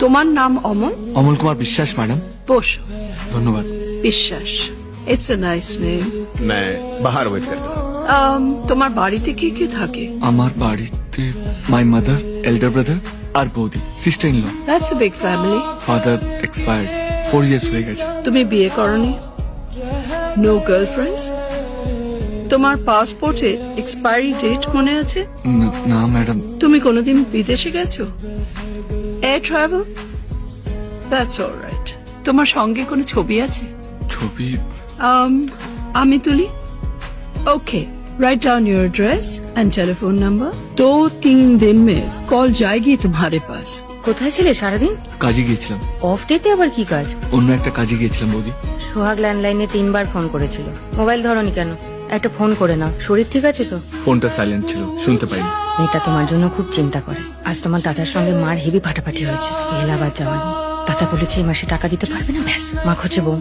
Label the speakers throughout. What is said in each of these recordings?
Speaker 1: তোমার নাম অমল?
Speaker 2: অমল কুমার বিশ্বাস ম্যাডাম।
Speaker 1: বসো।
Speaker 2: ধন্যবাদ।
Speaker 1: বিশ্বাস, ইটস এ নাইস নেম।
Speaker 3: मैं बाहर वेट करता हूँ।
Speaker 1: তোমার বাড়িতে কে কে থাকে?
Speaker 2: আমার বাড়িতে মাই মাদার, এল্ডার ব্রাদার আর বৌদি, sister in law.
Speaker 1: That's a big family.
Speaker 2: Father expired 4 years হয়ে গেছে।
Speaker 1: তুমি বিয়ে করনি? No girlfriends? তোমার পাসপোর্টে এক্সপায়ারি ডেট মনে আছে?
Speaker 2: না ম্যাডাম।
Speaker 1: তুমি কোনোদিন বিদেশে গেছো? Air travel? That's alright. তোমার সঙ্গে কোনো ছবি আছে?
Speaker 2: ছবি?
Speaker 1: আমি তুলি। Okay, write down your address and telephone number. 2-3 दिन में कॉल जाएगी तुम्हारे पास।
Speaker 4: কোথায় ছিলে সারাদিন?
Speaker 2: কাজে গিয়েছিলাম।
Speaker 4: অফ ডেতে আবার কি কাজ?
Speaker 2: অন্য একটা কাজে গিয়েছিলাম বৌদি।
Speaker 4: সোহাগ ল্যান্ডলাইনে 3 বার ফোন করেছিল। মোবাইল ধরনি কেন? একটা ফোন করে নাও। শরীর ঠিক আছে তো?
Speaker 2: ফোনটা সাইলেন্ট ছিল, শুনতে পাইনি।
Speaker 4: মেয়েটা তোমার জন্য খুব চিন্তা করে। আজ তোমার দাদার সঙ্গে মার হেভি ফাটাফাটি হয়েছে এলাহাবাদ যাওয়া নিয়ে। দাদা বলেছে এই মাসে টাকা দিতে পারবে না, ব্যাস মা খোঁজে বউ।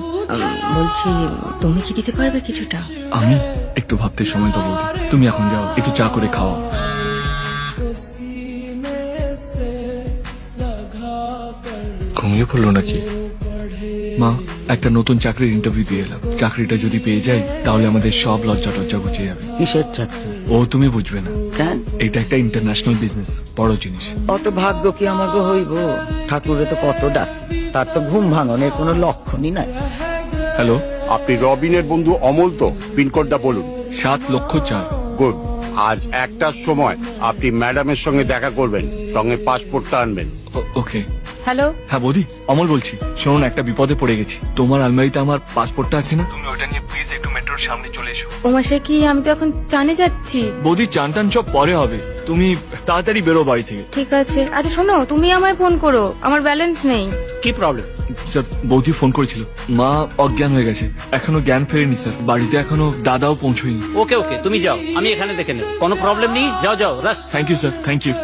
Speaker 4: বলছি তুমি কি দিতে পারবে কিছুটা?
Speaker 2: আমি একটু ভাবতে সময় দাও বৌদি। তুমি এখন যাও, একটু চা করে খাও। ঘুমিয়ে পড়লো নাকি? মা, একটা নতুন চাকরির ইন্টারভিউ দিয়ে এলাম। চাকরিটা যদি পেয়ে যাই তাহলে আমাদের সব লজ্জা টজ্জা ঘুচে যাবে।
Speaker 5: কিসের চাকরি?
Speaker 2: ও তুমি বুঝবে না।
Speaker 5: কেন?
Speaker 2: এটা একটা ইন্টারন্যাশনাল বিজনেস, বড় জিনিস।
Speaker 5: অত ভাগ্য কি আমাকে হইব? ঠাকুরে তো কত ডাকি, তার তো ঘুম ভাঙনের কোনো লক্ষণই নাই।
Speaker 2: হ্যালো,
Speaker 6: আপনি রবিনের বন্ধু অমল তো? পিনকোডটা বলুন।
Speaker 2: 7,04,000।
Speaker 6: গুড। আজ 1টার সময় আপনি ম্যাডামের সঙ্গে দেখা করবেন, সঙ্গে পাসপোর্টটা আনবেন।
Speaker 2: ওকে।
Speaker 4: হ্যালো,
Speaker 2: হ্যাঁ বৌদি, অমল বলছি। শোনো না, একটা বিপদে পড়ে গেছি। তোমার আলমারিতে আমার পাসপোর্টটা আছে না? তুমি ওটা নিয়ে প্লিজ একটু মেট্রোর সামনে চলে এসো।
Speaker 4: ও মাসে কি? আমি তো এখন চানে যাচ্ছি।
Speaker 2: বৌদি, চান টান সব পরে হবে, তুমি তাড়াতাড়ি বেরো বাড়ি থেকে।
Speaker 4: ঠিক আছে। আচ্ছা শোনো, তুমি আমায় ফোন করো, আমার ব্যালেন্স নেই।
Speaker 3: কি প্রবলেম?
Speaker 2: স্যার, বৌদি ফোন করেছিল, মা অজ্ঞান হয়ে গেছে, এখনো জ্ঞান ফেরেনি স্যার। বাড়িতে এখনো দাদাও পৌঁছয়নি।
Speaker 3: ওকে ওকে, তুমি যাও, আমি এখানে দেখে নেব। কোনো প্রবলেম নেই, যাও যাও রাস।
Speaker 2: Thank you sir, thank you.